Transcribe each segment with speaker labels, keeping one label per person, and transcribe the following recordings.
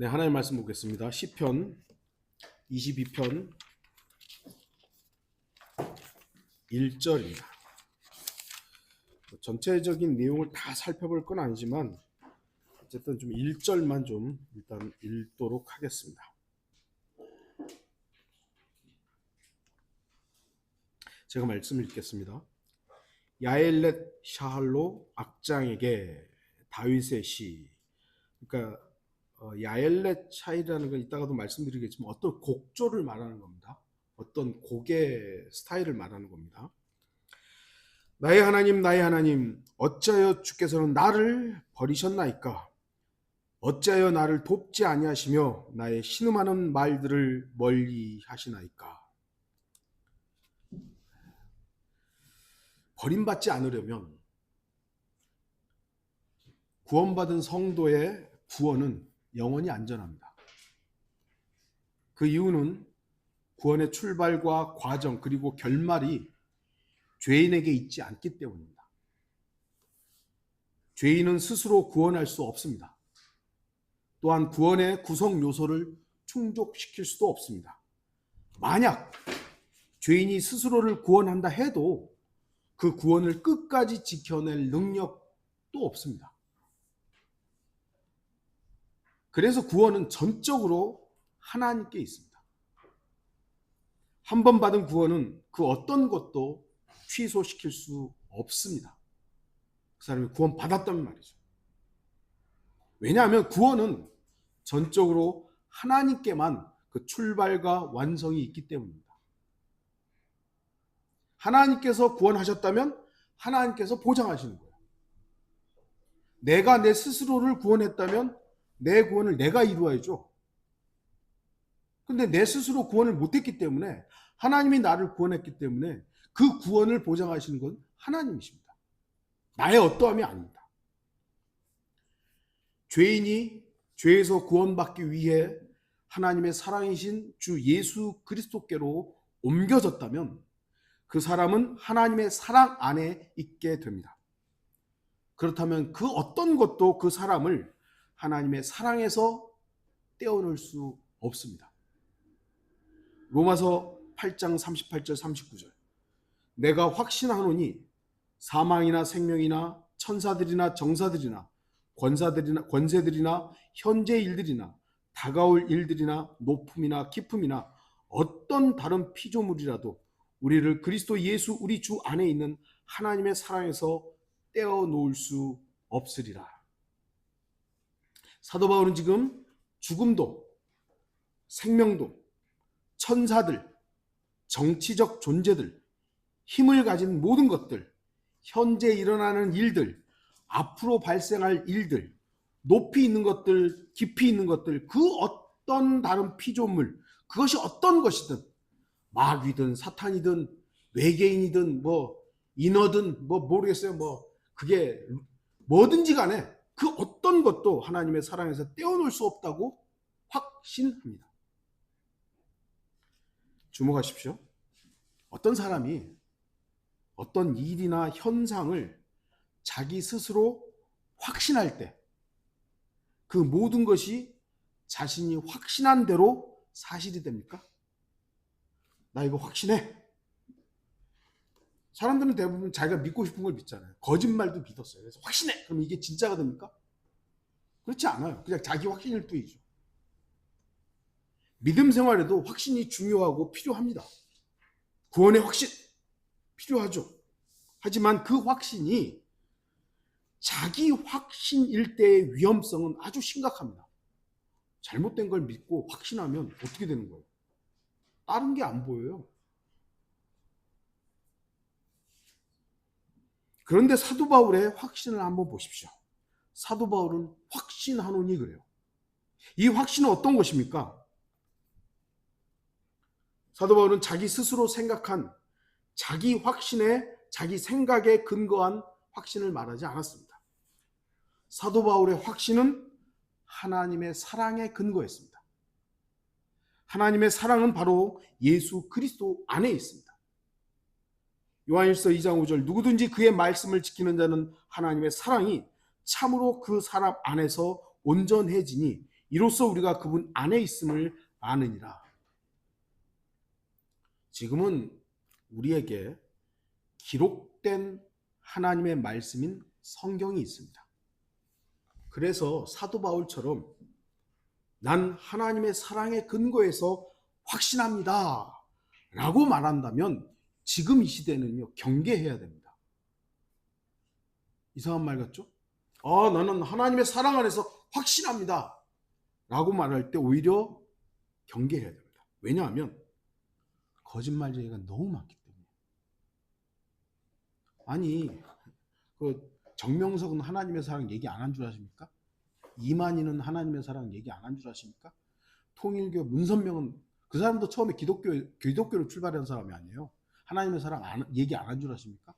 Speaker 1: 네, 하나님 말씀 보겠습니다. 시편 22편 1절입니다. 전체적인 내용을 다 살펴볼 건 아니지만 어쨌든 좀 1절만 좀 일단 읽도록 하겠습니다. 제가 말씀 읽겠습니다. 야엘렛 샤할로 악장에게 다윗의 시. 그러니까 야엘렛 샤이라는 건 이따가도 말씀드리겠지만 어떤 곡조를 말하는 겁니다. 어떤 곡의 스타일을 말하는 겁니다. 나의 하나님, 어찌하여 주께서는 나를 버리셨나이까? 어찌하여 나를 돕지 아니하시며 나의 신음하는 말들을 멀리 하시나이까? 버림받지 않으려면 구원받은 성도의 구원은 영원히 안전합니다. 그 이유는 구원의 출발과 과정 그리고 결말이 죄인에게 있지 않기 때문입니다. 죄인은 스스로 구원할 수 없습니다. 또한 구원의 구성 요소를 충족시킬 수도 없습니다. 만약 죄인이 스스로를 구원한다 해도 그 구원을 끝까지 지켜낼 능력도 없습니다. 그래서 구원은 전적으로 하나님께 있습니다. 한 번 받은 구원은 그 어떤 것도 취소시킬 수 없습니다. 그 사람이 구원 받았다는 말이죠. 왜냐하면 구원은 전적으로 하나님께만 그 출발과 완성이 있기 때문입니다. 하나님께서 구원하셨다면 하나님께서 보장하시는 거예요. 내가 내 스스로를 구원했다면 내 구원을 내가 이루어야죠. 근데 내 스스로 구원을 못했기 때문에 하나님이 나를 구원했기 때문에 그 구원을 보장하시는 건 하나님이십니다. 나의 어떠함이 아닙니다. 죄인이 죄에서 구원받기 위해 하나님의 사랑이신 주 예수 그리스도께로 옮겨졌다면 그 사람은 하나님의 사랑 안에 있게 됩니다. 그렇다면 그 어떤 것도 그 사람을 하나님의 사랑에서 떼어놓을 수 없습니다. 로마서 8장 38절 39절 내가 확신하노니 사망이나 생명이나 천사들이나 정사들이나 권사들이나 권세들이나 현재 일들이나 다가올 일들이나 높음이나 깊음이나 어떤 다른 피조물이라도 우리를 그리스도 예수 우리 주 안에 있는 하나님의 사랑에서 떼어놓을 수 없으리라. 사도 바울은 지금 죽음도 생명도 천사들 정치적 존재들 힘을 가진 모든 것들 현재 일어나는 일들 앞으로 발생할 일들 높이 있는 것들 깊이 있는 것들 그 어떤 다른 피조물 그것이 어떤 것이든 마귀든 사탄이든 외계인이든 뭐 인어든 뭐 모르겠어요 뭐 그게 뭐든지 간에 그 어떤 것도 하나님의 사랑에서 떼어놓을 수 없다고 확신합니다. 주목하십시오. 어떤 사람이 어떤 일이나 현상을 자기 스스로 확신할 때 그 모든 것이 자신이 확신한 대로 사실이 됩니까? 나 이거 확신해. 사람들은 대부분 자기가 믿고 싶은 걸 믿잖아요. 거짓말도 믿었어요. 그래서 확신해. 그럼 이게 진짜가 됩니까? 그렇지 않아요. 그냥 자기 확신일 뿐이죠. 믿음 생활에도 확신이 중요하고 필요합니다. 구원의 확신 필요하죠. 하지만 그 확신이 자기 확신일 때의 위험성은 아주 심각합니다. 잘못된 걸 믿고 확신하면 어떻게 되는 거예요? 다른 게 안 보여요. 그런데 사도 바울의 확신을 한번 보십시오. 사도 바울은 확신하노니 그래요. 이 확신은 어떤 것입니까? 사도 바울은 자기 스스로 생각한 자기 확신에 자기 생각에 근거한 확신을 말하지 않았습니다. 사도 바울의 확신은 하나님의 사랑에 근거했습니다. 하나님의 사랑은 바로 예수 그리스도 안에 있습니다. 요한일서 2장 5절 누구든지 그의 말씀을 지키는 자는 하나님의 사랑이 참으로 그 사람 안에서 온전해지니 이로써 우리가 그분 안에 있음을 아느니라. 지금은 우리에게 기록된 하나님의 말씀인 성경이 있습니다. 그래서 사도 바울처럼 난 하나님의 사랑의 근거에서 확신합니다 라고 말한다면 지금 이 시대는요, 경계해야 됩니다. 이상한 말 같죠? 나는 하나님의 사랑 안에서 확신합니다 라고 말할 때 오히려 경계해야 됩니다. 왜냐하면 거짓말쟁이가 너무 많기 때문에. 아니, 정명석은 하나님의 사랑 얘기 안 한 줄 아십니까? 이만희는 하나님의 사랑 얘기 안 한 줄 아십니까? 통일교 문선명은 그 사람도 처음에 기독교로 출발한 사람이 아니에요. 하나님의 사랑 얘기 안 한 줄 아십니까?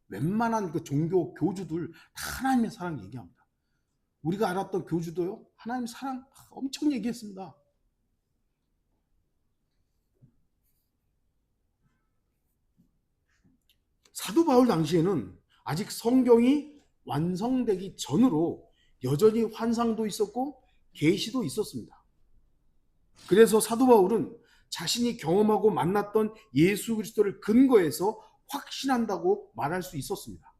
Speaker 1: 웬만한 그 종교 교주들 다 하나님의 사랑 얘기합니다. 우리가 알았던 교주도요, 하나님 사랑 엄청 얘기했습니다. 사도 바울 당시에는 아직 성경이 완성되기 전으로 여전히 환상도 있었고 계시도 있었습니다. 그래서 사도 바울은 자신이 경험하고 만났던 예수 그리스도를 근거해서 확신한다고 말할 수 있었습니다.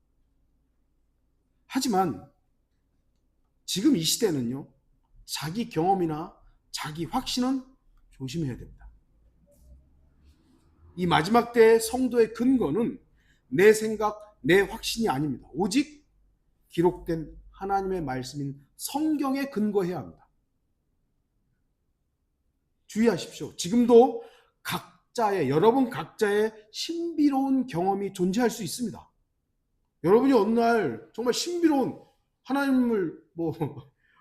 Speaker 1: 하지만 지금 이 시대는요, 자기 경험이나 자기 확신은 조심해야 됩니다. 이 마지막 때의 성도의 근거는 내 생각, 내 확신이 아닙니다. 오직 기록된 하나님의 말씀인 성경에 근거해야 합니다. 주의하십시오. 지금도 여러분 각자의 신비로운 경험이 존재할 수 있습니다. 여러분이 어느 날 정말 신비로운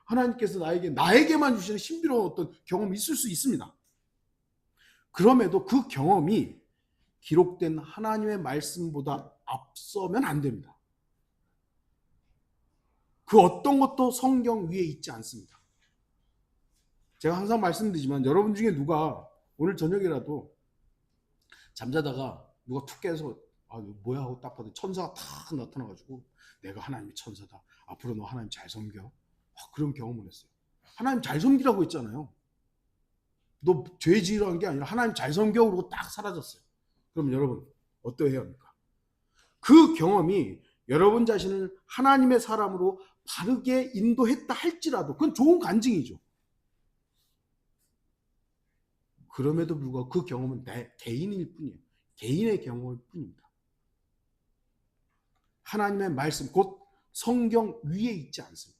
Speaker 1: 하나님께서 나에게만 주시는 신비로운 어떤 경험이 있을 수 있습니다. 그럼에도 그 경험이 기록된 하나님의 말씀보다 앞서면 안 됩니다. 그 어떤 것도 성경 위에 있지 않습니다. 제가 항상 말씀드리지만 여러분 중에 누가 오늘 저녁이라도 잠자다가 누가 툭 깨서 뭐야 하고 딱 봐도 천사가 탁 나타나가지고 내가 하나님의 천사다. 앞으로 너 하나님 잘 섬겨. 그런 경험을 했어요. 하나님 잘 섬기라고 했잖아요. 너 죄 지으라는 게 아니라 하나님 잘 섬겨 그러고 딱 사라졌어요. 그럼 여러분 어떠해야 합니까? 그 경험이 여러분 자신을 하나님의 사람으로 바르게 인도했다 할지라도 그건 좋은 간증이죠. 그럼에도 불구하고 그 경험은 내 개인일 뿐이에요. 개인의 경험일 뿐입니다. 하나님의 말씀, 곧 성경 위에 있지 않습니다.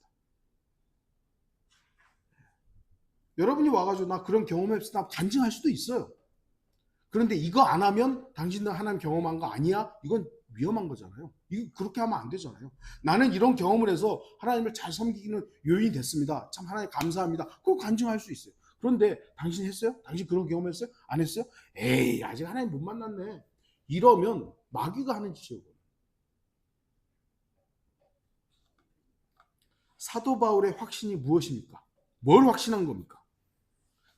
Speaker 1: 여러분이 와가지고 나 그런 경험했어, 나 간증할 수도 있어요. 그런데 이거 안 하면 당신들 하나님 경험한 거 아니야? 이건 위험한 거잖아요. 이거 그렇게 하면 안 되잖아요. 나는 이런 경험을 해서 하나님을 잘 섬기기는 요인이 됐습니다. 참 하나님 감사합니다. 그거 간증할 수 있어요. 그런데 당신 했어요? 당신 그런 경험했어요? 안 했어요? 에이, 아직 하나님 못 만났네. 이러면 마귀가 하는 짓이에요. 사도 바울의 확신이 무엇입니까? 뭘 확신한 겁니까?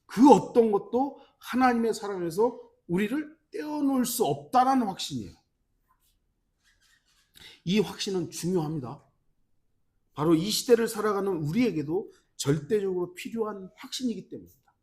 Speaker 1: 그 어떤 것도 하나님의 사랑에서 우리를 떼어놓을 수 없다는 확신이에요. 이 확신은 중요합니다. 바로 이 시대를 살아가는 우리에게도 절대적으로 필요한 확신이기 때문입니다.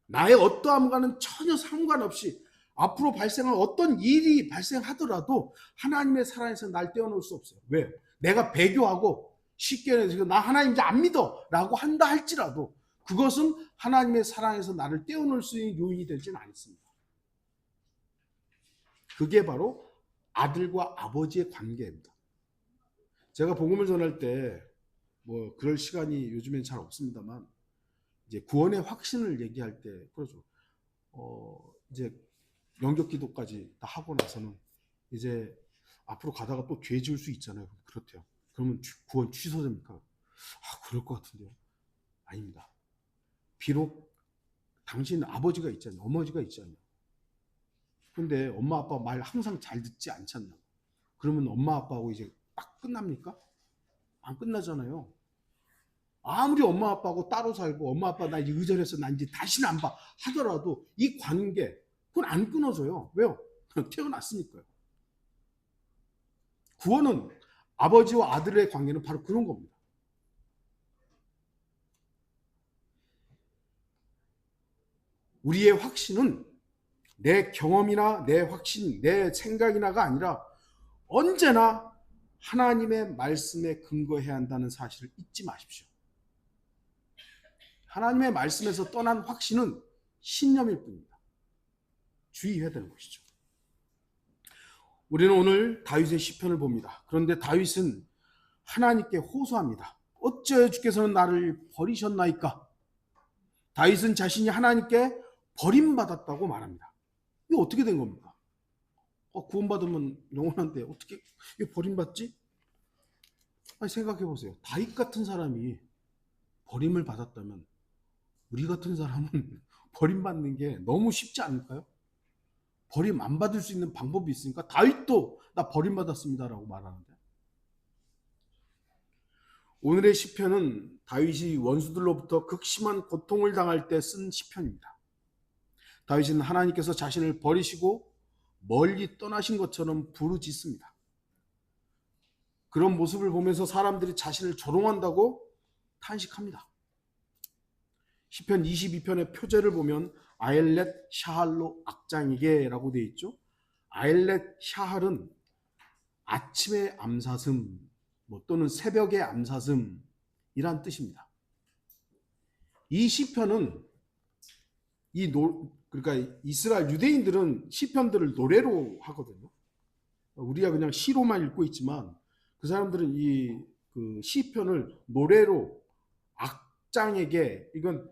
Speaker 1: 나의 어떠함과는 전혀 상관없이 앞으로 발생할 어떤 일이 발생하더라도 하나님의 사랑에서 날 떼어놓을 수 없어요. 왜? 내가 배교하고 쉽게 나 하나님 이제 안 믿어 라고 한다 할지라도 그것은 하나님의 사랑에서 나를 떼어놓을 수 있는 요인이 되지는 않습니다. 그게 바로 아들과 아버지의 관계입니다. 제가 복음을 전할 때 그럴 시간이 요즘엔 잘 없습니다만 이제 구원의 확신을 얘기할 때 그러죠. 이제 영적 기도까지 다 하고 나서는 이제 앞으로 가다가 또 죄 지을 수 있잖아요. 그렇대요. 그러면 구원 취소됩니까? 그럴 것 같은데요. 아닙니다. 비록 당신 아버지가 있잖아요. 어머니가 있잖아요. 근데 엄마 아빠 말 항상 잘 듣지 않잖아요. 그러면 엄마 아빠하고 이제 딱 끝납니까? 안 끝나잖아요. 아무리 엄마 아빠하고 따로 살고 엄마 아빠 나 이제 의절해서 나 이제 다시는 안 봐 하더라도 이 관계 그건 안 끊어져요. 왜요? 태어났으니까요. 구원은 아버지와 아들의 관계는 바로 그런 겁니다. 우리의 확신은 내 경험이나 내 확신, 내 생각이나가 아니라 언제나 하나님의 말씀에 근거해야 한다는 사실을 잊지 마십시오. 하나님의 말씀에서 떠난 확신은 신념일 뿐입니다. 주의해야 되는 것이죠. 우리는 오늘 다윗의 시편을 봅니다. 그런데 다윗은 하나님께 호소합니다. 어찌하여 주께서는 나를 버리셨나이까? 다윗은 자신이 하나님께 버림받았다고 말합니다. 이게 어떻게 된 겁니까? 구원받으면 영원한데 어떻게 버림받지? 아니, 생각해 보세요. 다윗 같은 사람이 버림을 받았다면 우리 같은 사람은 버림받는 게 너무 쉽지 않을까요? 버림 안 받을 수 있는 방법이 있으니까 다윗도 나 버림받았습니다라고 말하는데, 오늘의 시편은 다윗이 원수들로부터 극심한 고통을 당할 때 쓴 시편입니다. 다윗은 하나님께서 자신을 버리시고 멀리 떠나신 것처럼 부르짖습니다. 그런 모습을 보면서 사람들이 자신을 조롱한다고 탄식합니다. 시편 22편의 표제를 보면 아엘렛 샤할로 악장이게 라고 되어 있죠. 아엘렛 샤할은 아침의 암사슴 또는 새벽의 암사슴이란 뜻입니다. 이 시편은 그러니까 이스라엘 유대인들은 시편들을 노래로 하거든요. 우리가 그냥 시로만 읽고 있지만 그 사람들은 그 시편을 노래로 악장에게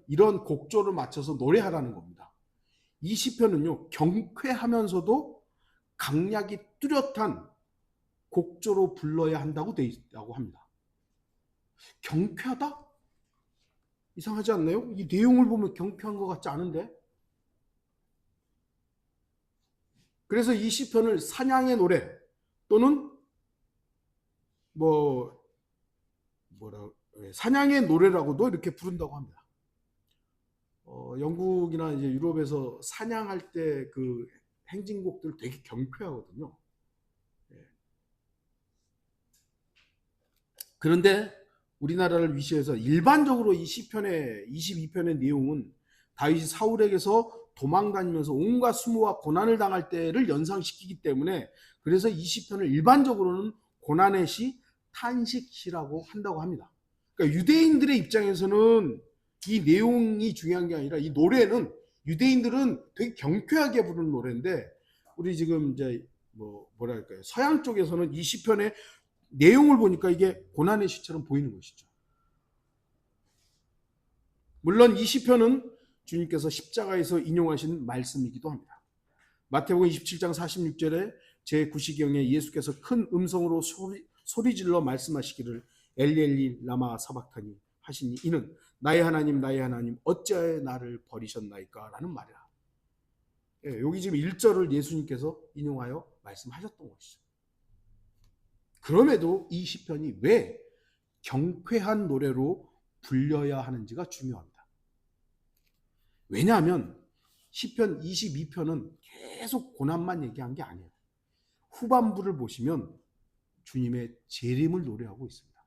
Speaker 1: 이런 곡조를 맞춰서 노래하라는 겁니다. 이 시편은요, 경쾌하면서도 강약이 뚜렷한 곡조로 불러야 한다고 되어 있다고 합니다. 경쾌하다? 이상하지 않나요? 이 내용을 보면 경쾌한 것 같지 않은데? 그래서 이 시편을 사냥의 노래 또는 사냥의 노래라고도 이렇게 부른다고 합니다. 영국이나 이제 유럽에서 사냥할 때 그 행진곡들 되게 경쾌하거든요. 그런데 우리나라를 위시해서 일반적으로 이 시편의 22편의 내용은 다윗이 사울에게서 도망다니면서 온갖 수모와 고난을 당할 때를 연상시키기 때문에, 그래서 이 시편을 일반적으로는 고난의 시, 탄식시라고 한다고 합니다. 그러니까 유대인들의 입장에서는 이 내용이 중요한 게 아니라 이 노래는 유대인들은 되게 경쾌하게 부르는 노래인데, 우리 지금 이제 뭐랄까요, 서양 쪽에서는 이 시편의 내용을 보니까 이게 고난의 시처럼 보이는 것이죠. 물론 이 시편은 주님께서 십자가에서 인용하신 말씀이기도 합니다. 마태복음 27장 46절에 제9시경에 예수께서 큰 음성으로 소리질러 말씀하시기를 엘리 엘리 라마 사박타니 하시니 이는 나의 하나님 나의 하나님 어찌하여 나를 버리셨나이까 라는 말이라. 여기 지금 1절을 예수님께서 인용하여 말씀하셨던 것이죠. 그럼에도 이 시편이 왜 경쾌한 노래로 불려야 하는지가 중요합니다. 왜냐하면 시편 22편은 계속 고난만 얘기한 게 아니에요. 후반부를 보시면 주님의 재림을 노래하고 있습니다.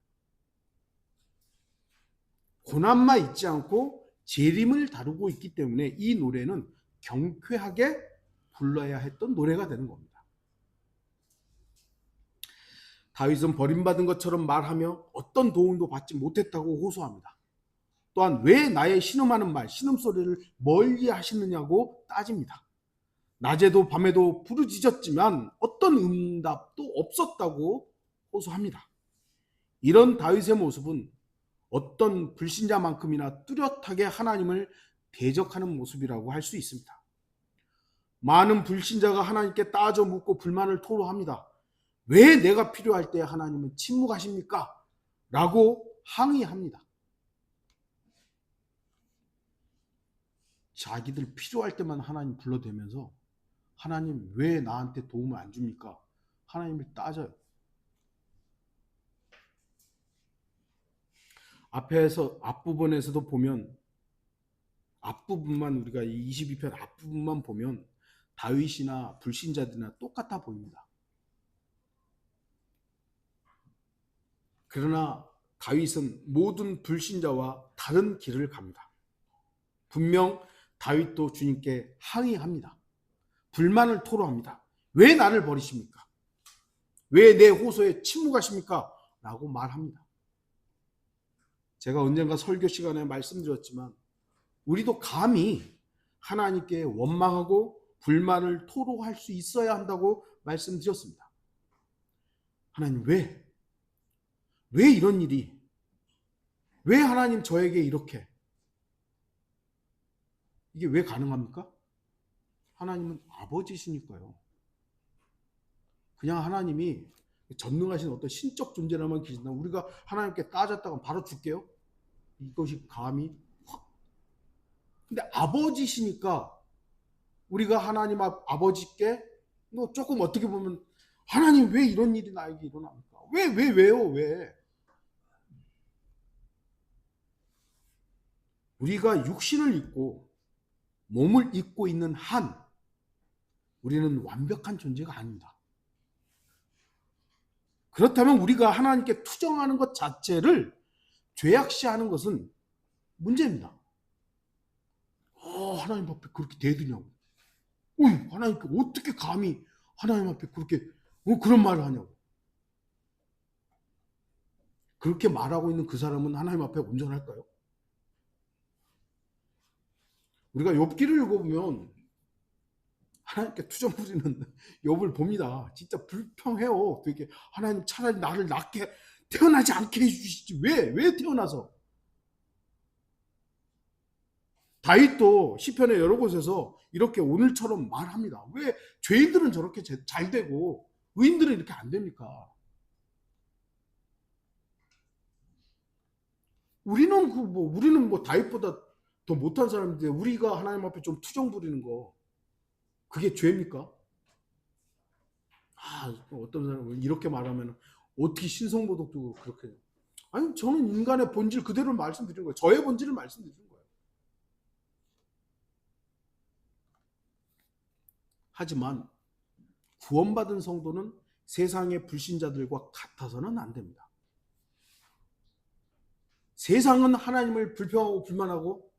Speaker 1: 고난만 있지 않고 재림을 다루고 있기 때문에 이 노래는 경쾌하게 불러야 했던 노래가 되는 겁니다. 다윗은 버림받은 것처럼 말하며 어떤 도움도 받지 못했다고 호소합니다. 또한 왜 나의 신음하는 말, 신음소리를 멀리 하시느냐고 따집니다. 낮에도 밤에도 부르짖었지만 어떤 응답도 없었다고 호소합니다. 이런 다윗의 모습은 어떤 불신자만큼이나 뚜렷하게 하나님을 대적하는 모습이라고 할 수 있습니다. 많은 불신자가 하나님께 따져 묻고 불만을 토로합니다. 왜 내가 필요할 때 하나님은 침묵하십니까? 라고 항의합니다. 자기들 필요할 때만 하나님 불러대면서 하나님 왜 나한테 도움을 안 줍니까? 하나님을 따져요. 앞부분에서도 보면, 앞부분만 우리가 이 22편 앞부분만 보면 다윗이나 불신자들이나 똑같아 보입니다. 그러나 다윗은 모든 불신자와 다른 길을 갑니다. 분명 다윗도 주님께 항의합니다. 불만을 토로합니다. 왜 나를 버리십니까? 왜 내 호소에 침묵하십니까? 라고 말합니다. 제가 언젠가 설교 시간에 말씀드렸지만 우리도 감히 하나님께 원망하고 불만을 토로할 수 있어야 한다고 말씀드렸습니다. 하나님, 왜 이런 일이, 왜 하나님 저에게 이렇게, 이게 왜 가능합니까? 하나님은 아버지시니까요. 그냥 하나님이 전능하신 어떤 신적 존재라만 계신다. 우리가 하나님께 따졌다가 바로 줄게요. 이것이 감히 확. 근데 아버지시니까 우리가 하나님 아버지께 뭐 조금 어떻게 보면 하나님 왜 이런 일이 나에게 일어납니까? 왜요? 우리가 육신을 입고 몸을 입고 있는 한 우리는 완벽한 존재가 아닙니다. 그렇다면 우리가 하나님께 투정하는 것 자체를 죄악시하는 것은 문제입니다. 하나님 앞에 그렇게 대드냐고. 하나님께 어떻게 감히 하나님 앞에 그렇게 그런 말을 하냐고. 그렇게 말하고 있는 그 사람은 하나님 앞에 온전할까요? 우리가 욥기를 읽어보면 하나님께 투정 부리는 욥을 봅니다. 진짜 불평해요. 되게 하나님 차라리 나를 낳게 태어나지 않게 해주시지. 왜 태어나서? 다윗도 시편의 여러 곳에서 이렇게 오늘처럼 말합니다. 왜 죄인들은 저렇게 잘 되고 의인들은 이렇게 안 됩니까? 우리는 다윗보다 더 못한 사람인데 우리가 하나님 앞에 좀 투정 부리는 거 그게 죄입니까? 어떤 사람은 이렇게 말하면 어떻게 신성모독도 그렇게. 아니, 저는 인간의 본질 그대로 말씀드리는 거예요. 저의 본질을 말씀드리는 거예요. 하지만 구원받은 성도는 세상의 불신자들과 같아서는 안 됩니다. 세상은 하나님을 불평하고 불만하고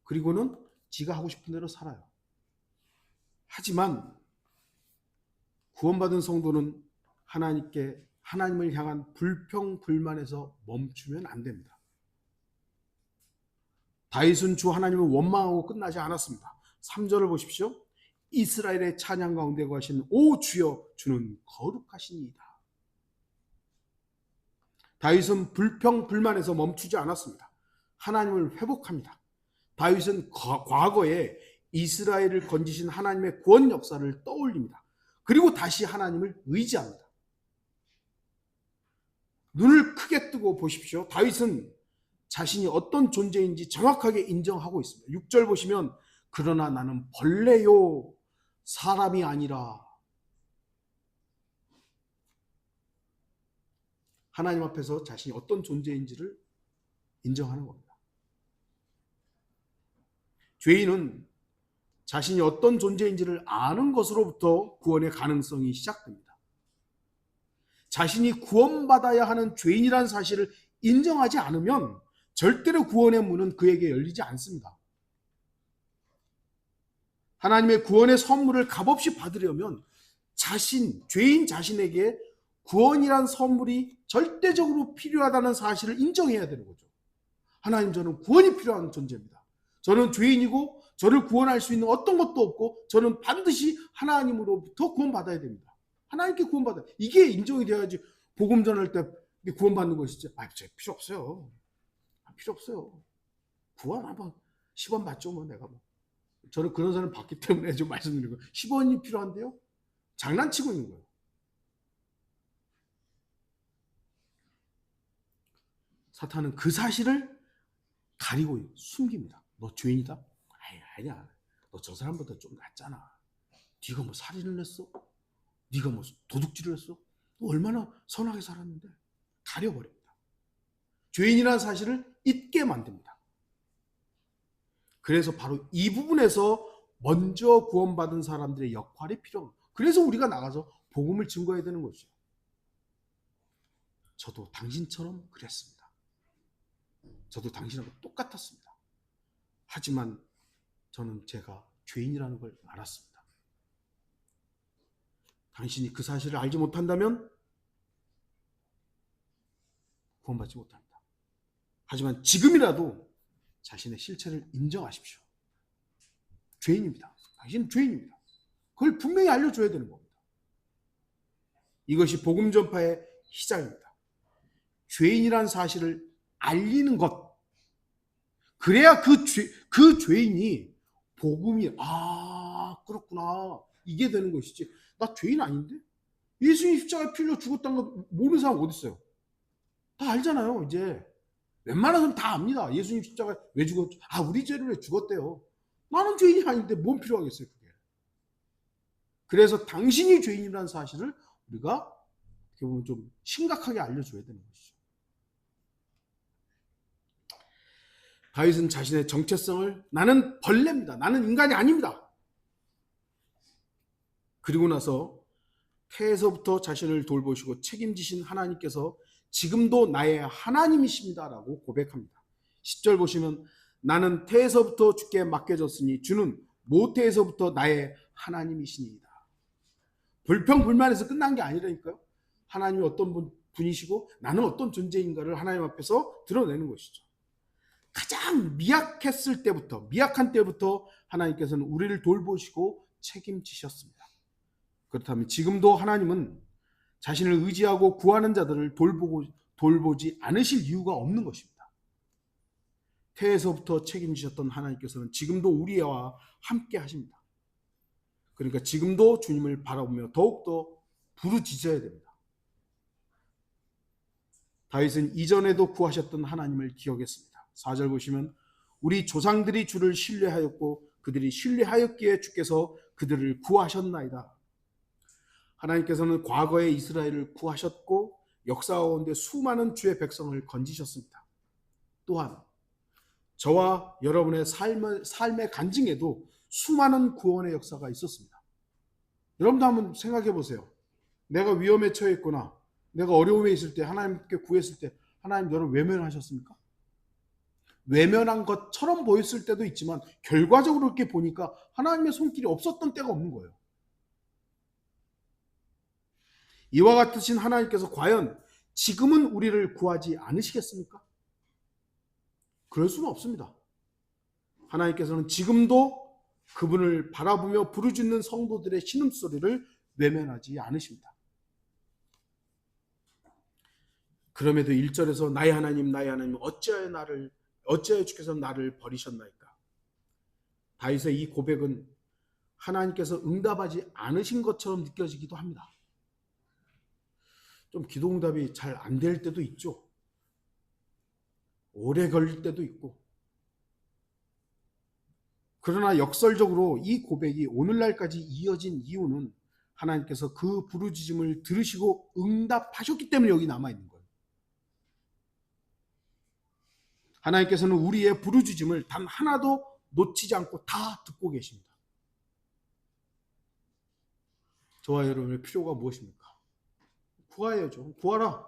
Speaker 1: 그리고는 지가 하고 싶은 대로 살아요. 하지만 구원받은 성도는 하나님을 향한 불평 불만에서 멈추면 안 됩니다. 다윗은 주 하나님을 원망하고 끝나지 않았습니다. 3절을 보십시오. 이스라엘의 찬양 가운데 거하신 오 주여, 주는 거룩하시니이다. 다윗은 불평 불만에서 멈추지 않았습니다. 하나님을 회복합니다. 다윗은 과거에 이스라엘을 건지신 하나님의 구원 역사를 떠올립니다. 그리고 다시 하나님을 의지합니다. 눈을 크게 뜨고 보십시오. 다윗은 자신이 어떤 존재인지 정확하게 인정하고 있습니다. 6절 보시면 그러나 나는 벌레요 사람이 아니라. 하나님 앞에서 자신이 어떤 존재인지를 인정하는 겁니다. 죄인은 자신이 어떤 존재인지를 아는 것으로부터 구원의 가능성이 시작됩니다. 자신이 구원받아야 하는 죄인이라는 사실을 인정하지 않으면 절대로 구원의 문은 그에게 열리지 않습니다. 하나님의 구원의 선물을 값없이 받으려면 죄인 자신에게 구원이란 선물이 절대적으로 필요하다는 사실을 인정해야 되는 거죠. 하나님, 저는 구원이 필요한 존재입니다. 저는 죄인이고 저를 구원할 수 있는 어떤 것도 없고 저는 반드시 하나님으로부터 구원받아야 됩니다. 하나님께 구원받아야, 이게 인정이 돼야지 복음 전할 때 구원받는 것이지. 필요 없어요. 필요 없어요. 구원 한번 10원 받죠. 내가 저는 그런 사람 받기 때문에 좀 말씀드리는 거예요. 10원이 필요한데요? 장난치고 있는 거예요. 사탄은 그 사실을 가리고 숨깁니다. 너 죄인이다? 아니야. 너 저 사람보다 좀 낫잖아. 네가 살인을 했어? 네가 도둑질을 했어? 너 얼마나 선하게 살았는데? 가려버립니다. 죄인이라는 사실을 잊게 만듭니다. 그래서 바로 이 부분에서 먼저 구원받은 사람들의 역할이 필요합니다. 그래서 우리가 나가서 복음을 증거해야 되는 것이죠. 저도 당신처럼 그랬습니다. 저도 당신하고 똑같았습니다. 하지만 저는 제가 죄인이라는 걸 알았습니다. 당신이 그 사실을 알지 못한다면 구원받지 못합니다. 하지만 지금이라도 자신의 실체를 인정하십시오. 죄인입니다. 당신은 죄인입니다. 그걸 분명히 알려줘야 되는 겁니다. 이것이 복음 전파의 시작입니다. 죄인이란 사실을 알리는 것. 그래야 그 죄인이 복음이 그렇구나 이게 되는 것이지. 나 죄인 아닌데? 예수님 십자가에 피 흘려 죽었다는 거 모르는 사람 어디 있어요? 다 알잖아요. 이제 웬만한 사람 다 압니다. 예수님 십자가에 왜 죽었죠? 우리 죄를 왜 죽었대요? 나는 죄인이 아닌데 뭔 필요하겠어요 그게. 그래서 당신이 죄인이라는 사실을 우리가 어떻게 보면 좀 심각하게 알려줘야 되는 것이죠. 다윗은 자신의 정체성을 나는 벌레입니다. 나는 인간이 아닙니다. 그리고 나서 태에서부터 자신을 돌보시고 책임지신 하나님께서 지금도 나의 하나님이십니다라고 고백합니다. 10절 보시면 나는 태에서부터 주께 맡겨졌으니 주는 모태에서부터 나의 하나님이시니이다. 불평불만해서 끝난 게 아니라니까요. 하나님이 어떤 분이시고 나는 어떤 존재인가를 하나님 앞에서 드러내는 것이죠. 가장 미약한 때부터 하나님께서는 우리를 돌보시고 책임지셨습니다. 그렇다면 지금도 하나님은 자신을 의지하고 구하는 자들을 돌보지 않으실 이유가 없는 것입니다. 태에서부터 책임지셨던 하나님께서는 지금도 우리와 함께 하십니다. 그러니까 지금도 주님을 바라보며 더욱더 부르짖어야 됩니다. 다윗은 이전에도 구하셨던 하나님을 기억했습니다. 4절 보시면 우리 조상들이 주를 신뢰하였고 그들이 신뢰하였기에 주께서 그들을 구하셨나이다. 하나님께서는 과거에 이스라엘을 구하셨고 역사 가운데 수많은 주의 백성을 건지셨습니다. 또한 저와 여러분의 삶의 간증에도 수많은 구원의 역사가 있었습니다. 여러분도 한번 생각해 보세요. 내가 위험에 처해 있거나 내가 어려움에 있을 때 하나님께 구했을 때 하나님 너를 외면하셨습니까? 외면한 것처럼 보였을 때도 있지만 결과적으로 이렇게 보니까 하나님의 손길이 없었던 때가 없는 거예요. 이와 같으신 하나님께서 과연 지금은 우리를 구하지 않으시겠습니까? 그럴 수는 없습니다. 하나님께서는 지금도 그분을 바라보며 부르짖는 성도들의 신음소리를 외면하지 않으십니다. 그럼에도 1절에서 나의 하나님 어찌하여 주께서 나를 버리셨나이까? 다윗의 이 고백은 하나님께서 응답하지 않으신 것처럼 느껴지기도 합니다. 좀 기도 응답이 잘 안 될 때도 있죠. 오래 걸릴 때도 있고. 그러나 역설적으로 이 고백이 오늘날까지 이어진 이유는 하나님께서 그 부르짖음을 들으시고 응답하셨기 때문에 여기 남아있는 거예요. 하나님께서는 우리의 부르짖음을 단 하나도 놓치지 않고 다 듣고 계십니다. 저와 여러분의 필요가 무엇입니까? 구하야죠. 구하라.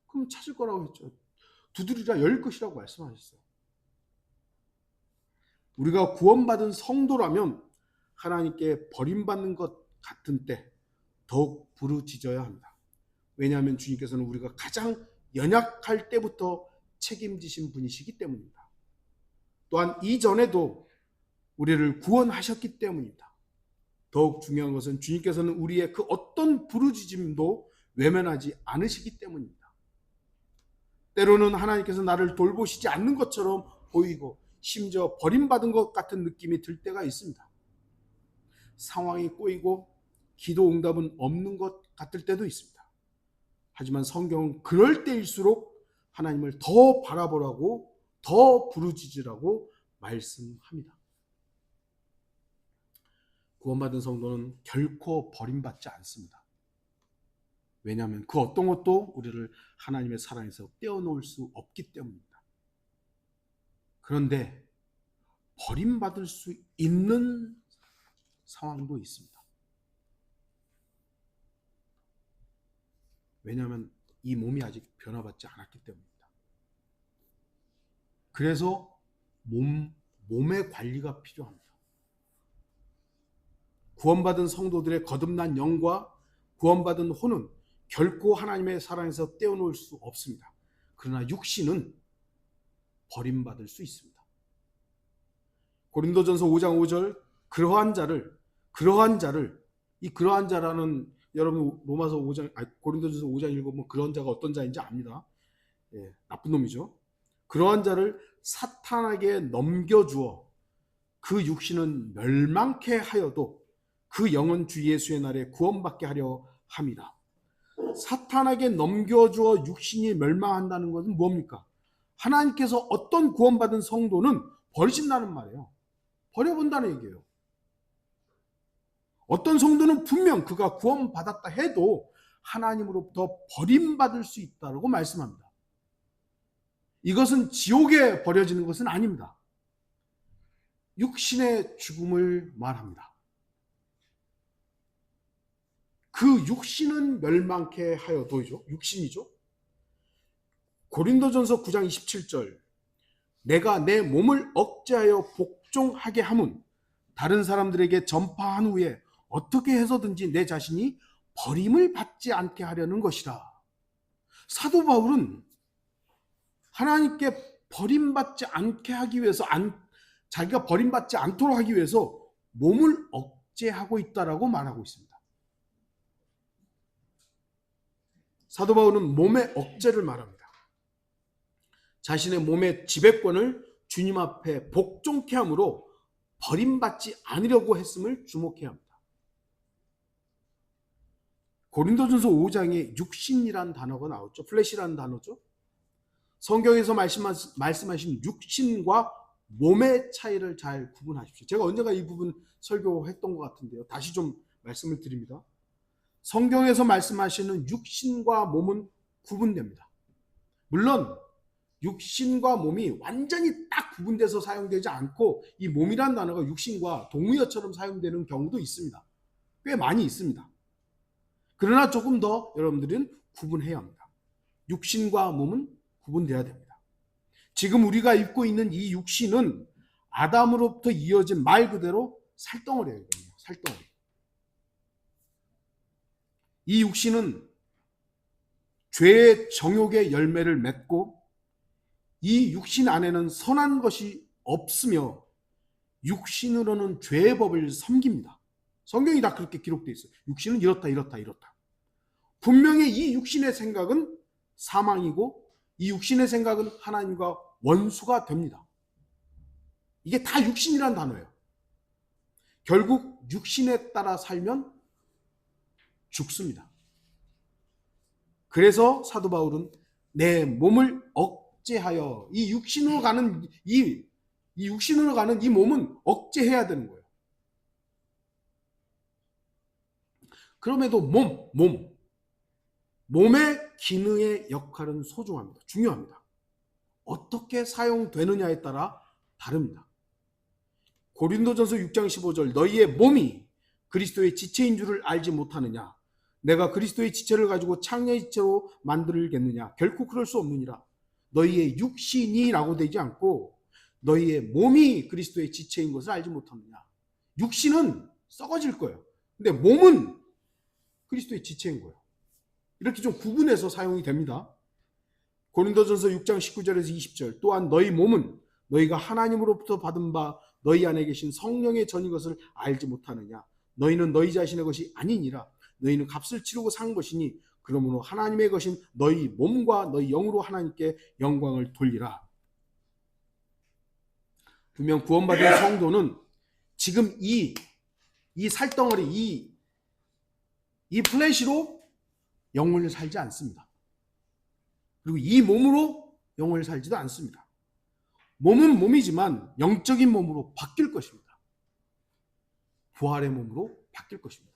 Speaker 1: 그럼 찾을 거라고 했죠. 두드리라 열 것이라고 말씀하셨어요. 우리가 구원받은 성도라면 하나님께 버림받는 것 같은 때 더욱 부르짖어야 합니다. 왜냐하면 주님께서는 우리가 가장 연약할 때부터 책임지신 분이시기 때문입니다. 또한 이전에도 우리를 구원하셨기 때문입니다. 더욱 중요한 것은 주님께서는 우리의 그 어떤 부르짖음도 외면하지 않으시기 때문입니다. 때로는 하나님께서 나를 돌보시지 않는 것처럼 보이고 심지어 버림받은 것 같은 느낌이 들 때가 있습니다. 상황이 꼬이고 기도 응답은 없는 것 같을 때도 있습니다. 하지만 성경은 그럴 때일수록 하나님을 더 바라보라고 더 부르짖으라고 말씀합니다. 구원받은 성도는 결코 버림받지 않습니다. 왜냐하면 그 어떤 것도 우리를 하나님의 사랑에서 떼어놓을 수 없기 때문입니다. 그런데 버림받을 수 있는 상황도 있습니다. 왜냐하면 이 몸이 아직 변화받지 않았기 때문입니다. 그래서 몸의 관리가 필요합니다. 구원받은 성도들의 거듭난 영과 구원받은 혼은 결코 하나님의 사랑에서 떼어놓을 수 없습니다. 그러나 육신은 버림받을 수 있습니다. 고린도전서 5장 5절 그러한 자를 이 그러한 자라는 여러분 로마서 5장 고린도전서 5장 읽어보면 그런 자가 어떤 자인지 압니다. 예, 나쁜 놈이죠. 그러한 자를 사탄에게 넘겨주어 그 육신은 멸망케 하여도 그 영은 주 예수의 날에 구원받게 하려 합니다. 사탄에게 넘겨주어 육신이 멸망한다는 것은 뭡니까? 하나님께서 어떤 구원받은 성도는 버리신다는 말이에요. 버려본다는 얘기예요. 어떤 성도는 분명 그가 구원받았다 해도 하나님으로부터 버림받을 수 있다고 말씀합니다. 이것은 지옥에 버려지는 것은 아닙니다. 육신의 죽음을 말합니다. 그 육신은 멸망케 하여도죠. 육신이죠. 고린도전서 9장 27절 내가 내 몸을 억제하여 복종하게 함은 다른 사람들에게 전파한 후에 어떻게 해서든지 내 자신이 버림을 받지 않게 하려는 것이라. 사도 바울은 하나님께 버림받지 않게 하기 위해서 자기가 버림받지 않도록 하기 위해서 몸을 억제하고 있다라고 말하고 있습니다. 사도 바울은 몸의 억제를 말합니다. 자신의 몸의 지배권을 주님 앞에 복종케 함으로 버림받지 않으려고 했음을 주목해야 합니다. 고린도전서 5장에 육신이라는 단어가 나오죠. 플래시라는 단어죠. 성경에서 말씀하신 육신과 몸의 차이를 잘 구분하십시오. 제가 언젠가 이 부분 설교했던 것 같은데요. 다시 좀 말씀을 드립니다. 성경에서 말씀하시는 육신과 몸은 구분됩니다. 물론 육신과 몸이 완전히 딱 구분돼서 사용되지 않고 이 몸이란 단어가 육신과 동의어처럼 사용되는 경우도 있습니다. 꽤 많이 있습니다. 그러나 조금 더 여러분들은 구분해야 합니다. 육신과 몸은 구분돼야 됩니다. 지금 우리가 입고 있는 이 육신은 아담으로부터 이어진 말 그대로 살덩어리예요. 살덩어리. 이 육신은 죄의 정욕의 열매를 맺고 이 육신 안에는 선한 것이 없으며 육신으로는 죄의 법을 섬깁니다. 성경이 다 그렇게 기록되어 있어요. 육신은 이렇다 이렇다 이렇다. 분명히 이 육신의 생각은 사망이고 이 육신의 생각은 하나님과 원수가 됩니다. 이게 다 육신이란 단어예요. 결국 육신에 따라 살면 죽습니다. 그래서 사도 바울은 내 몸을 억제하여 이 육신으로 가는 이 육신으로 가는 이 몸은 억제해야 되는 거예요. 그럼에도 몸의 기능의 역할은 소중합니다. 중요합니다. 어떻게 사용되느냐에 따라 다릅니다. 고린도전서 6장 15절 너희의 몸이 그리스도의 지체인 줄을 알지 못하느냐? 내가 그리스도의 지체를 가지고 창녀의 지체로 만들겠느냐? 결코 그럴 수 없느니라. 너희의 육신이라고 되지 않고 너희의 몸이 그리스도의 지체인 것을 알지 못하느냐? 육신은 썩어질 거예요. 근데 몸은 그리스도의 지체인 거예요. 이렇게 좀 구분해서 사용이 됩니다. 고린도전서 6장 19절에서 20절 또한 너희 몸은 너희가 하나님으로부터 받은 바 너희 안에 계신 성령의 전인 것을 알지 못하느냐? 너희는 너희 자신의 것이 아니니라. 너희는 값을 치르고 산 것이니 그러므로 하나님의 것인 너희 몸과 너희 영으로 하나님께 영광을 돌리라. 분명 구원받은 성도는 지금 이 살덩어리 이 플래시로 영혼을 살지 않습니다. 그리고 이 몸으로 영혼을 살지도 않습니다. 몸은 몸이지만 영적인 몸으로 바뀔 것입니다. 부활의 몸으로 바뀔 것입니다.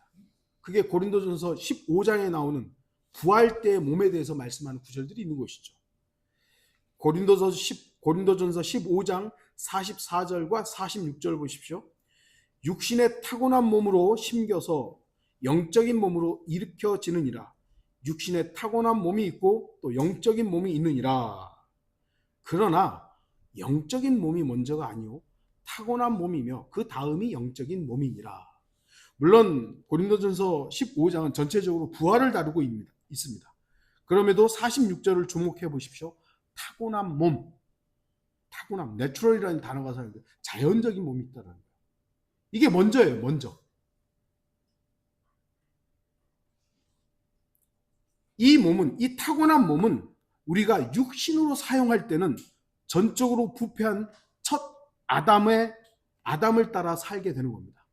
Speaker 1: 그게 고린도전서 15장에 나오는 부활 때의 몸에 대해서 말씀하는 구절들이 있는 것이죠. 고린도전서 15장 44절과 46절 보십시오. 육신의 타고난 몸으로 심겨서 영적인 몸으로 일으켜지느니라. 육신의 타고난 몸이 있고 또 영적인 몸이 있느니라. 그러나 영적인 몸이 먼저가 아니요 타고난 몸이며 그 다음이 영적인 몸이니라. 물론 고린도전서 15장은 전체적으로 부활을 다루고 있습니다. 그럼에도 46절을 주목해 보십시오. 타고난 몸, 타고남, 내추럴이라는 단어가 사용돼요. 자연적인 몸이 있다는 거예요. 이게 먼저예요. 먼저. 이 몸은, 이 타고난 몸은 우리가 육신으로 사용할 때는 전적으로 부패한 첫 아담을 따라 살게 되는 겁니다.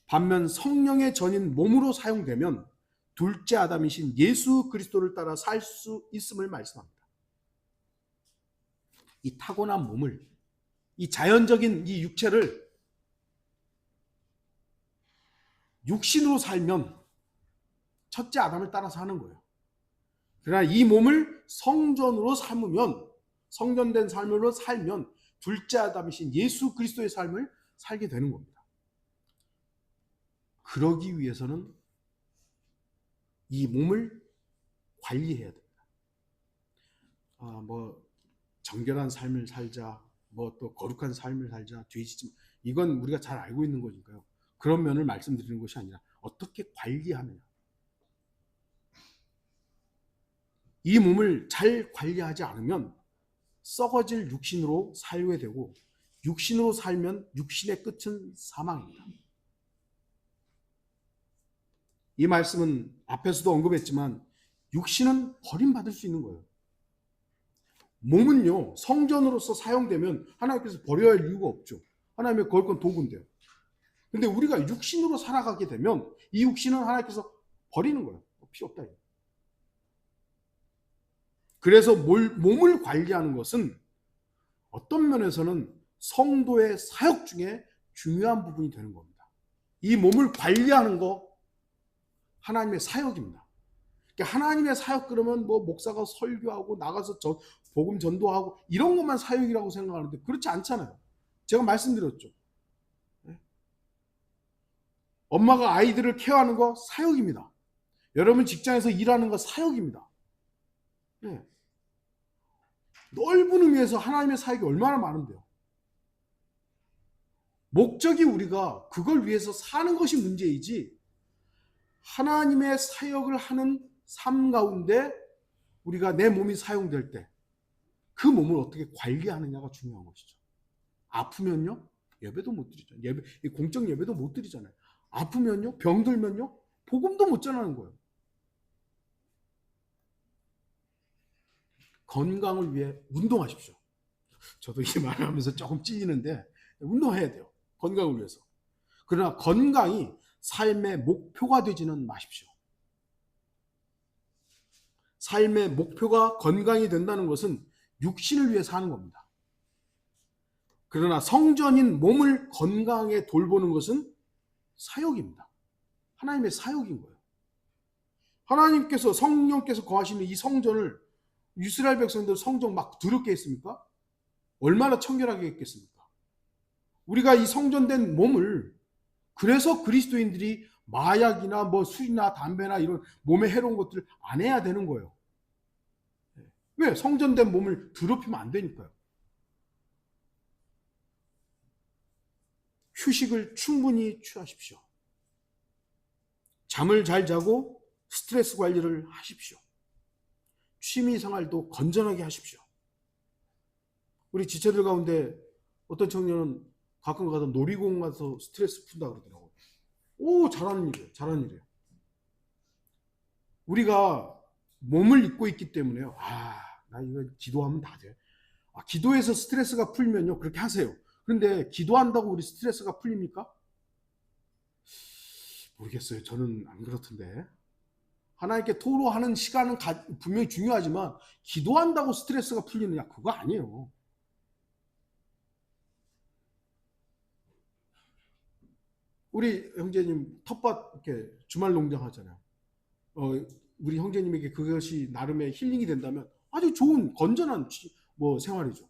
Speaker 1: 반면 성령의 전인 몸으로 사용되면 둘째 아담이신 예수 그리스도를 따라 살 수 있음을 말씀합니다. 이 타고난 몸을, 이 자연적인 이 육체를 육신으로 살면 첫째 아담을 따라서 하는 거예요. 그러나 이 몸을 성전으로 삼으면, 성전된 삶으로 살면 둘째 아담이신 예수 그리스도의 삶을 살게 되는 겁니다. 그러기 위해서는 이 몸을 관리해야 됩니다. 정결한 삶을 살자, 또 거룩한 삶을 살자, 죄짓지, 이건 우리가 잘 알고 있는 거니까요. 그런 면을 말씀드리는 것이 아니라 어떻게 관리하느냐. 이 몸을 잘 관리하지 않으면 썩어질 육신으로 살게 되고, 육신으로 살면 육신의 끝은 사망입니다. 이 말씀은 앞에서도 언급했지만 육신은 버림받을 수 있는 거예요. 몸은요, 성전으로서 사용되면 하나님께서 버려야 할 이유가 없죠. 하나님의 거룩한 도구인데요. 근데 우리가 육신으로 살아가게 되면 이 육신은 하나님께서 버리는 거예요. 필요 없다. 그래서 몸을 관리하는 것은 어떤 면에서는 성도의 사역 중에 중요한 부분이 되는 겁니다. 이 몸을 관리하는 거 하나님의 사역입니다. 그러니까 하나님의 사역 그러면 목사가 설교하고 나가서 복음 전도하고 이런 것만 사역이라고 생각하는데 그렇지 않잖아요. 제가 말씀드렸죠. 엄마가 아이들을 케어하는 거 사역입니다. 여러분 직장에서 일하는 거 사역입니다. 네. 넓은 의미에서 하나님의 사역이 얼마나 많은데요. 목적이 우리가 그걸 위해서 사는 것이 문제이지, 하나님의 사역을 하는 삶 가운데 우리가 내 몸이 사용될 때 그 몸을 어떻게 관리하느냐가 중요한 것이죠. 아프면요, 예배도 못 드리잖아요. 공적 예배도 못 드리잖아요. 아프면요, 병들면요, 복음도 못 전하는 거예요. 건강을 위해 운동하십시오. 저도 이 말을 하면서 조금 찔리는데 운동해야 돼요. 건강을 위해서. 그러나 건강이 삶의 목표가 되지는 마십시오. 삶의 목표가 건강이 된다는 것은 육신을 위해 사는 겁니다. 그러나 성전인 몸을 건강하게 돌보는 것은 사역입니다. 하나님의 사역인 거예요. 하나님께서, 성령께서 거하시는 이 성전을 이스라엘 백성들 성전 막 더럽게 했습니까? 얼마나 청결하게 했겠습니까? 우리가 이 성전된 몸을, 그래서 그리스도인들이 마약이나 술이나 담배나 이런 몸에 해로운 것들을 안 해야 되는 거예요. 왜? 성전된 몸을 더럽히면 안 되니까요. 휴식을 충분히 취하십시오. 잠을 잘 자고 스트레스 관리를 하십시오. 취미 생활도 건전하게 하십시오. 우리 지체들 가운데 어떤 청년은 가끔 가서 놀이공원 가서 스트레스 푼다 그러더라고요. 오, 잘하는 일이에요. 우리가 몸을 입고 있기 때문에요. 나 이거 기도하면 다 돼. 기도해서 스트레스가 풀면요, 그렇게 하세요. 그런데 기도한다고 우리 스트레스가 풀립니까? 모르겠어요. 저는 안 그렇던데. 하나님께 토로하는 시간은 분명히 중요하지만 기도한다고 스트레스가 풀리느냐? 그거 아니에요. 우리 형제님 텃밭 이렇게 주말 농장 하잖아요. 우리 형제님에게 그것이 나름의 힐링이 된다면 아주 좋은 건전한 생활이죠.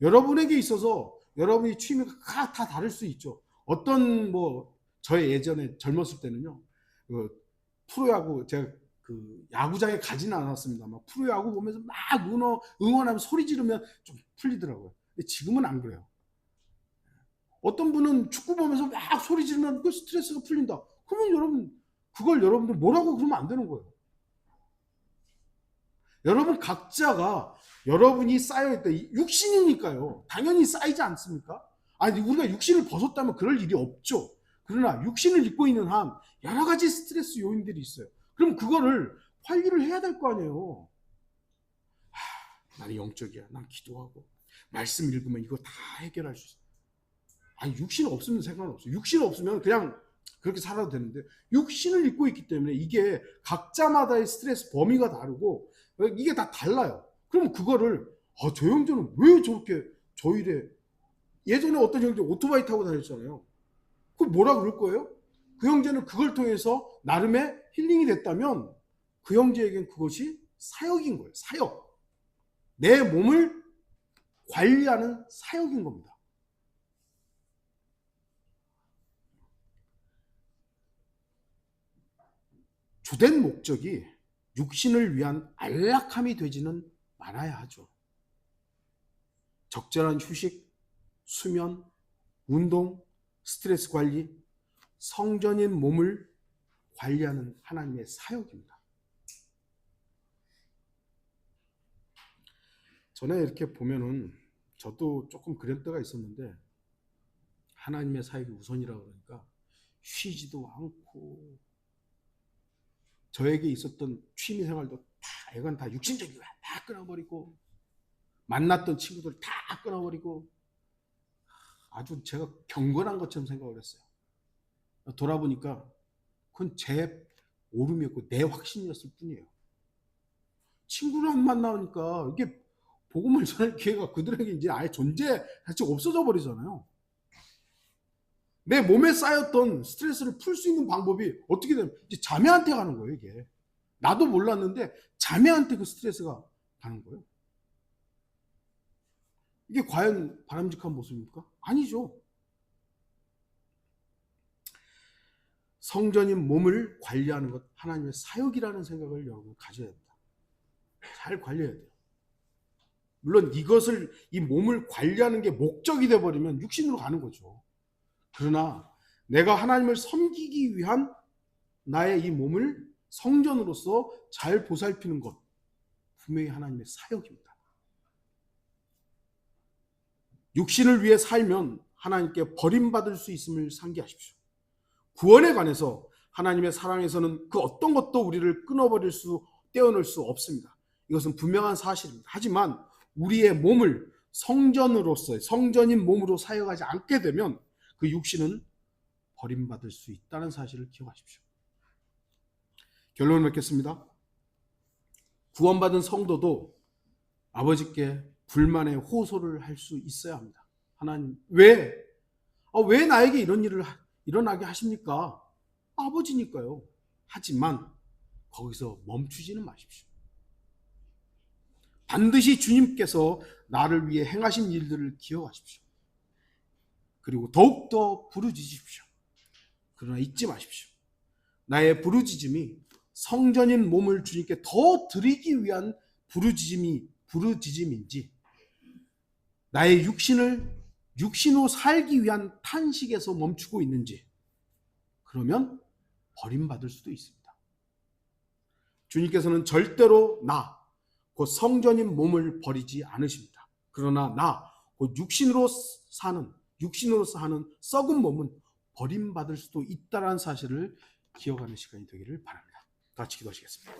Speaker 1: 여러분에게 있어서 여러분의 취미가 다 다를 수 있죠. 어떤 저의 예전에 젊었을 때는요, 프로야구, 제가 야구장에 가지는 않았습니다만 프로야구 보면서 막 응원하면 소리 지르면 좀 풀리더라고요. 근데 지금은 안 그래요. 어떤 분은 축구 보면서 막 소리 지르면 그 스트레스가 풀린다. 그러면 여러분, 그걸 여러분들 뭐라고 그러면 안 되는 거예요. 여러분 각자가 여러분이 쌓여있다. 육신이니까요. 당연히 쌓이지 않습니까? 아니, 우리가 육신을 벗었다면 그럴 일이 없죠. 그러나 육신을 입고 있는 한 여러 가지 스트레스 요인들이 있어요. 그럼 그거를 관리를 해야 될 거 아니에요. 나는 영적이야. 난 기도하고 말씀 읽으면 이거 다 해결할 수 있어. 아니, 육신 없으면 상관없어요. 육신 없으면 그냥 그렇게 살아도 되는데, 육신을 입고 있기 때문에 이게 각자마다의 스트레스 범위가 다르고 이게 다 달라요. 그럼 그거를 저 형제는 왜 저렇게 저이래. 예전에 어떤 형제 오토바이 타고 다녔잖아요. 그 뭐라 그럴 거예요? 그 형제는 그걸 통해서 나름의 힐링이 됐다면 그 형제에겐 그것이 사역인 거예요. 사역. 내 몸을 관리하는 사역인 겁니다. 주된 목적이 육신을 위한 안락함이 되지는 말아야 하죠. 적절한 휴식, 수면, 운동, 스트레스 관리, 성전인 몸을 관리하는 하나님의 사역입니다. 전에 이렇게 보면은 저도 조금 그런 때가 있었는데, 하나님의 사역이 우선이라 그러니까 쉬지도 않고, 저에게 있었던 취미 생활도 다 이건 다 육신적인 거야. 다 끊어버리고, 만났던 친구들 다 끊어버리고, 아주 제가 경건한 것처럼 생각을 했어요. 돌아보니까 그건 제 오름이었고 내 확신이었을 뿐이에요. 친구를 안 만나니까 이게 복음을 전할 기회가 그들에게 이제 아예 존재 자체가 없어져 버리잖아요. 내 몸에 쌓였던 스트레스를 풀 수 있는 방법이 어떻게 되면 이제 자매한테 가는 거예요. 이게 나도 몰랐는데 자매한테 그 스트레스가 가는 거예요. 이게 과연 바람직한 모습입니까? 아니죠. 성전인 몸을 관리하는 것, 하나님의 사역이라는 생각을 여러분 가져야 됩니다. 잘 관리해야 돼요. 물론 이것을, 이 몸을 관리하는 게 목적이 되어버리면 육신으로 가는 거죠. 그러나 내가 하나님을 섬기기 위한 나의 이 몸을 성전으로서 잘 보살피는 것, 분명히 하나님의 사역입니다. 육신을 위해 살면 하나님께 버림받을 수 있음을 상기하십시오. 구원에 관해서 하나님의 사랑에서는 그 어떤 것도 우리를 끊어버릴 수, 떼어놓을 수 없습니다. 이것은 분명한 사실입니다. 하지만 우리의 몸을 성전으로서, 성전인 몸으로 사용하지 않게 되면 그 육신은 버림받을 수 있다는 사실을 기억하십시오. 결론을 맺겠습니다. 구원받은 성도도 아버지께 불만의 호소를 할 수 있어야 합니다. 하나님, 왜 나에게 이런 일을 일어나게 하십니까? 아버지니까요. 하지만 거기서 멈추지는 마십시오. 반드시 주님께서 나를 위해 행하신 일들을 기억하십시오. 그리고 더욱더 부르짖으십시오. 그러나 잊지 마십시오. 나의 부르짖음이 성전인 몸을 주님께 더 드리기 위한 부르짖음인지, 나의 육신으로 살기 위한 탄식에서 멈추고 있는지, 그러면 버림받을 수도 있습니다. 주님께서는 절대로 곧 성전인 몸을 버리지 않으십니다. 그러나 곧 육신으로서 하는 썩은 몸은 버림받을 수도 있다는 사실을 기억하는 시간이 되기를 바랍니다. 같이 기도하시겠습니다.